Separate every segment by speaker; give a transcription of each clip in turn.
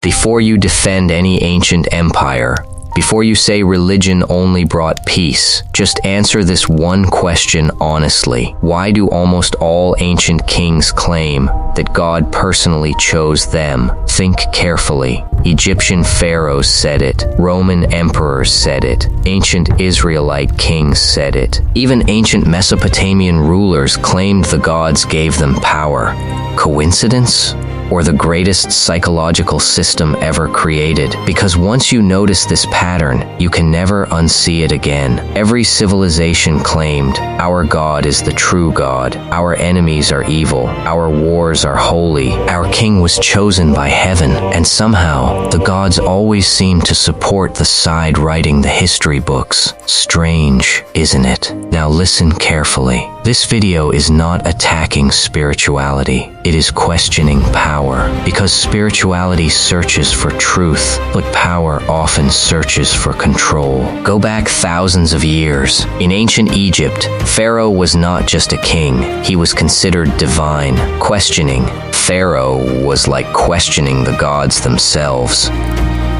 Speaker 1: Before you defend any ancient empire, before you say religion only brought peace, just answer this one question honestly. Why do almost all ancient kings claim that God personally chose them? Think carefully. Egyptian pharaohs said it. Roman emperors said it. Ancient Israelite kings said it. Even ancient Mesopotamian rulers claimed the gods gave them power. Coincidence? Or the greatest psychological system ever created? Because once you notice this pattern, you can never unsee it again. Every civilization claimed, our God is the true God, our enemies are evil, our wars are holy, our king was chosen by heaven, and somehow, the gods always seem to support the side writing the history books. Strange, isn't it? Now listen carefully. This video is not attacking spirituality. It is questioning power. Because spirituality searches for truth, but power often searches for control. Go back thousands of years. In ancient Egypt, Pharaoh was not just a king. He was considered divine. Questioning Pharaoh was like questioning the gods themselves.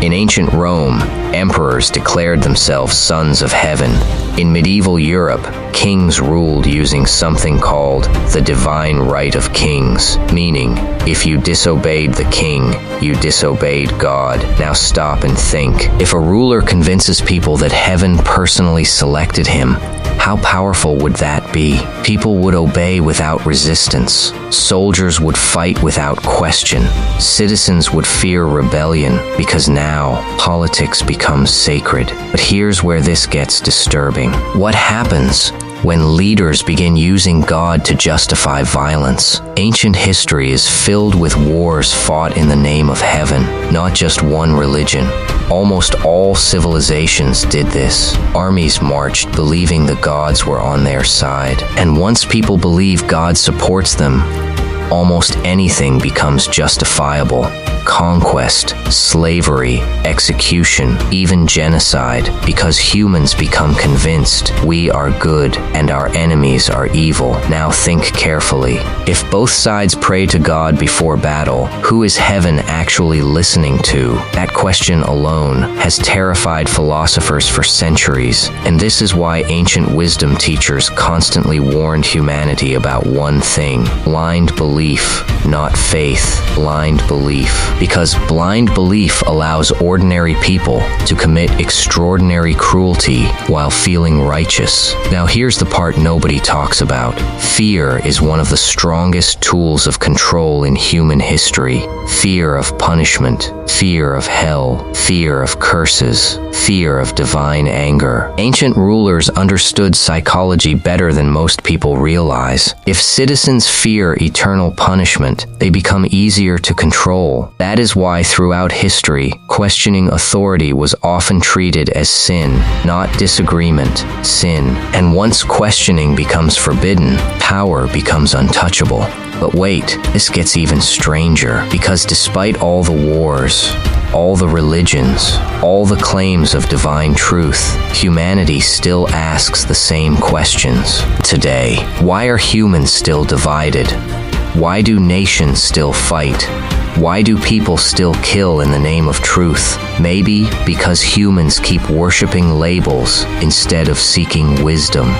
Speaker 1: In ancient Rome, emperors declared themselves sons of heaven. In medieval Europe, kings ruled using something called the divine right of kings, meaning, if you disobeyed the king, you disobeyed God. Now stop and think. If a ruler convinces people that heaven personally selected him, how powerful would that be? People would obey without resistance. Soldiers would fight without question. Citizens would fear rebellion, because now politics becomes sacred. But here's where this gets disturbing. What happens when leaders begin using God to justify violence? Ancient history is filled with wars fought in the name of heaven, not just one religion. Almost all civilizations did this. Armies marched believing the gods were on their side. And once people believe God supports them, almost anything becomes justifiable. Conquest, slavery, execution, even genocide, because humans become convinced we are good and our enemies are evil. Now think carefully. If both sides pray to God before battle, who is heaven actually listening to? That question alone has terrified philosophers for centuries, and this is why ancient wisdom teachers constantly warned humanity about one thing: blind belief, not faith. Blind belief. Because blind belief allows ordinary people to commit extraordinary cruelty while feeling righteous. Now here's the part nobody talks about. Fear is one of the strongest tools of control in human history. Fear of punishment, fear of hell, fear of curses, fear of divine anger. Ancient rulers understood psychology better than most people realize. If citizens fear eternal punishment, they become easier to control. That is why throughout history, questioning authority was often treated as sin, not disagreement, sin. And once questioning becomes forbidden, power becomes untouchable. But wait, this gets even stranger, because despite all the wars, all the religions, all the claims of divine truth, humanity still asks the same questions. Today, why are humans still divided? Why do nations still fight? Why do people still kill in the name of truth? Maybe because humans keep worshiping labels instead of seeking wisdom.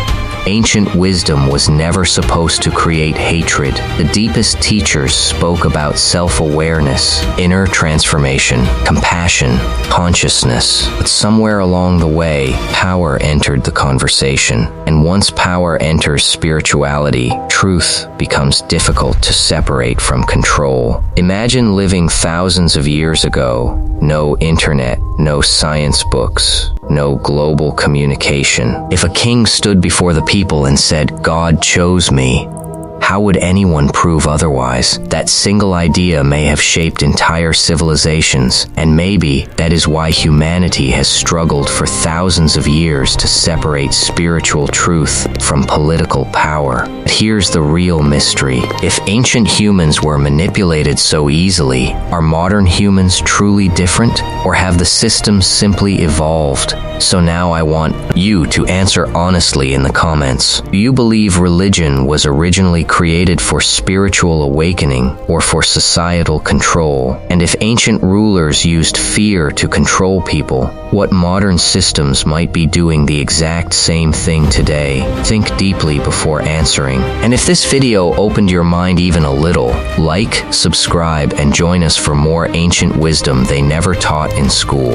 Speaker 1: Ancient wisdom was never supposed to create hatred. The deepest teachers spoke about self-awareness, inner transformation, compassion, consciousness. But somewhere along the way, power entered the conversation. And once power enters spirituality, truth becomes difficult to separate from control. Imagine living thousands of years ago. No internet, no science books, no global communication. If a king stood before the people and said, "God chose me," how would anyone prove otherwise? That single idea may have shaped entire civilizations, and maybe that is why humanity has struggled for thousands of years to separate spiritual truth from political power. But here's the real mystery. If ancient humans were manipulated so easily, are modern humans truly different? Or have the systems simply evolved? So now I want you to answer honestly in the comments. Do you believe religion was originally created created for spiritual awakening or for societal control? And if ancient rulers used fear to control people, what modern systems might be doing the exact same thing today? Think deeply before answering. And if this video opened your mind even a little, like, subscribe, and join us for more ancient wisdom they never taught in school.